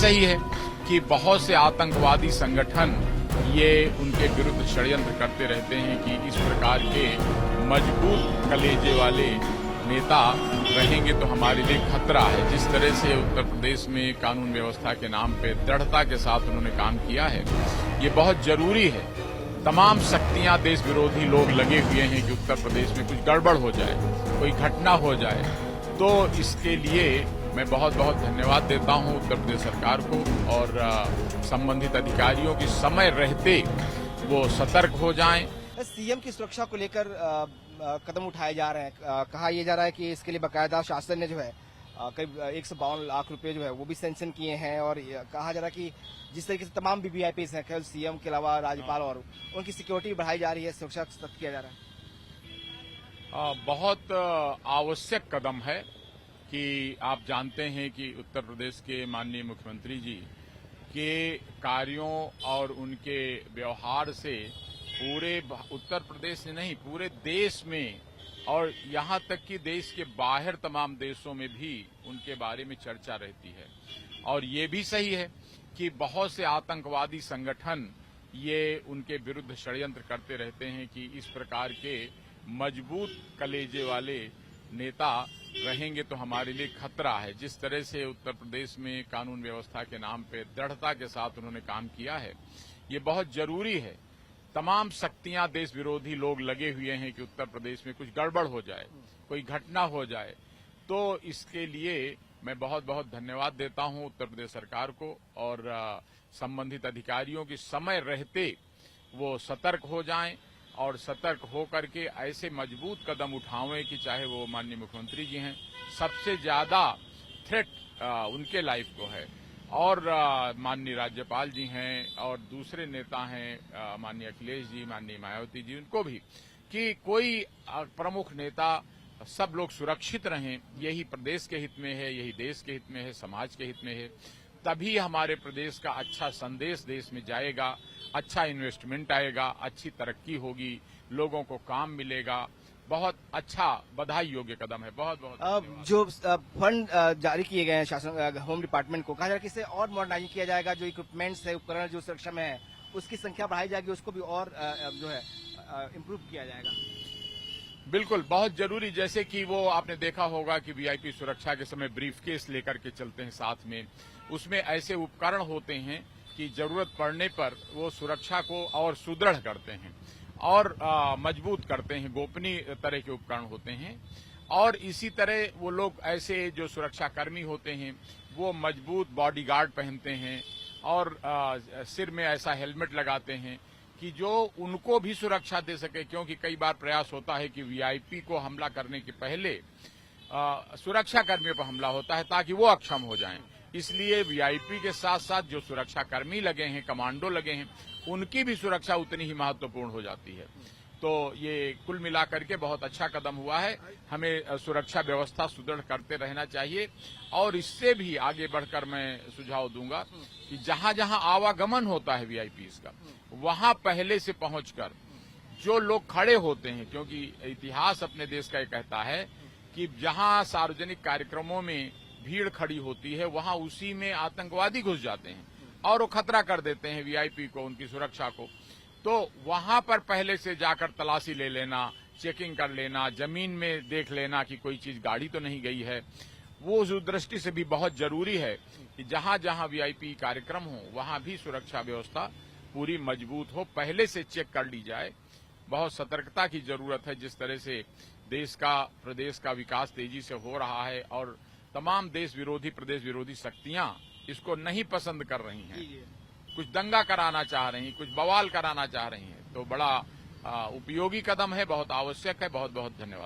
सही है कि बहुत से आतंकवादी संगठन ये उनके विरुद्ध षड्यंत्र करते रहते हैं कि इस प्रकार के मजबूत कलेजे वाले नेता रहेंगे तो हमारे लिए खतरा है। जिस तरह से उत्तर प्रदेश में कानून व्यवस्था के नाम पे दृढ़ता के साथ उन्होंने काम किया है, ये बहुत जरूरी है। तमाम शक्तियां, देश विरोधी लोग लगे हुए हैं कि उत्तर प्रदेश में कुछ गड़बड़ हो जाए, कोई घटना हो जाए, तो इसके लिए मैं बहुत बहुत धन्यवाद देता हूं उत्तर प्रदेश सरकार को और संबंधित अधिकारियों की समय रहते वो सतर्क हो जाएं। सीएम की सुरक्षा को लेकर कदम उठाए जा रहे हैं। कहा यह जा रहा है कि इसके लिए बाकायदा शासन ने जो है करीब 152 लाख रुपए जो है वो भी सैंक्शन किए हैं और कहा जा रहा है कि जिस तरीके से तमाम वीवीआईपी हैं, केवल सीएम के अलावा राज्यपाल और उनकी सिक्योरिटी बढ़ाई जा रही है, सुरक्षा सख्त किया जा रहा है। बहुत आवश्यक कदम है कि आप जानते हैं कि उत्तर प्रदेश के माननीय मुख्यमंत्री जी के कार्यों और उनके व्यवहार से पूरे उत्तर प्रदेश में नहीं, पूरे देश में और यहां तक कि देश के बाहर तमाम देशों में भी उनके बारे में चर्चा रहती है। और ये भी सही है कि बहुत से आतंकवादी संगठन ये उनके विरुद्ध षड्यंत्र करते रहते हैं कि इस प्रकार के मजबूत कलेजे वाले नेता रहेंगे तो हमारे लिए खतरा है। जिस तरह से उत्तर प्रदेश में कानून व्यवस्था के नाम पे दृढ़ता के साथ उन्होंने काम किया है, ये बहुत जरूरी है। तमाम शक्तियां, देश विरोधी लोग लगे हुए हैं कि उत्तर प्रदेश में कुछ गड़बड़ हो जाए, कोई घटना हो जाए, तो इसके लिए मैं बहुत बहुत धन्यवाद देता हूं उत्तर प्रदेश सरकार को और संबंधित अधिकारियों की समय रहते वो सतर्क हो जाएं और सतर्क हो करके ऐसे मजबूत कदम उठावें कि चाहे वो माननीय मुख्यमंत्री जी हैं, सबसे ज्यादा थ्रेट उनके लाइफ को है, और माननीय राज्यपाल जी हैं और दूसरे नेता हैं माननीय अखिलेश जी, माननीय मायावती जी, उनको भी कि कोई प्रमुख नेता, सब लोग सुरक्षित रहें। यही प्रदेश के हित में है, यही देश के हित में है, समाज के हित में है। तभी हमारे प्रदेश का अच्छा संदेश देश में जाएगा, अच्छा इन्वेस्टमेंट आएगा, अच्छी तरक्की होगी, लोगों को काम मिलेगा। बहुत अच्छा बधाई योग्य कदम है। बहुत बहुत जो फंड जारी किए गए हैं शासन होम डिपार्टमेंट को, कहा जा रहा है कि इसे और मॉडर्नाइज किया जाएगा। जो इक्विपमेंट्स है, उपकरण जो सुरक्षा में है, उसकी संख्या बढ़ाई जाएगी, उसको भी और जो है इम्प्रूव किया जाएगा। बिल्कुल, बहुत जरूरी। जैसे कि वो आपने देखा होगा कि वीआईपी सुरक्षा के समय ब्रीफकेस लेकर के चलते हैं साथ में, उसमें ऐसे उपकरण होते हैं कि जरूरत पड़ने पर वो सुरक्षा को और सुदृढ़ करते हैं और मजबूत करते हैं। गोपनीय तरह के उपकरण होते हैं और इसी तरह वो लोग ऐसे जो सुरक्षा कर्मी होते हैं वो मजबूत बॉडीगार्ड पहनते हैं और सिर में ऐसा हेलमेट लगाते हैं कि जो उनको भी सुरक्षा दे सके, क्योंकि कई बार प्रयास होता है कि वीआईपी को हमला करने के पहले सुरक्षा कर्मियों पर हमला होता है ताकि वो अक्षम हो जाएं। इसलिए वीआईपी के साथ साथ जो सुरक्षा कर्मी लगे हैं, कमांडो लगे हैं, उनकी भी सुरक्षा उतनी ही महत्वपूर्ण हो जाती है। तो ये कुल मिलाकर के बहुत अच्छा कदम हुआ है। हमें सुरक्षा व्यवस्था सुदृढ़ करते रहना चाहिए और इससे भी आगे बढ़कर मैं सुझाव दूंगा कि जहां जहां आवागमन होता है वीआईपीज़ का, वहां पहले से पहुंचकर जो लोग खड़े होते हैं, क्योंकि इतिहास अपने देश का ये कहता है कि जहां सार्वजनिक कार्यक्रमों में भीड़ खड़ी होती है, वहां उसी में आतंकवादी घुस जाते हैं और वो खतरा कर देते हैं वीआईपी को, उनकी सुरक्षा को। तो वहां पर पहले से जाकर तलाशी ले लेना, चेकिंग कर लेना, जमीन में देख लेना कि कोई चीज गाड़ी तो नहीं गई है, वो उस दृष्टि से भी बहुत जरूरी है कि जहां जहां वीआईपी कार्यक्रम हो वहां भी सुरक्षा व्यवस्था पूरी मजबूत हो, पहले से चेक कर ली जाए। बहुत सतर्कता की जरूरत है। जिस तरह से देश का, प्रदेश का विकास तेजी से हो रहा है और तमाम देश विरोधी, प्रदेश विरोधी शक्तियां इसको नहीं पसंद कर रही हैं, कुछ दंगा कराना चाह रही हैं, कुछ बवाल कराना चाह रही हैं, तो बड़ा उपयोगी कदम है, बहुत आवश्यक है। बहुत बहुत धन्यवाद।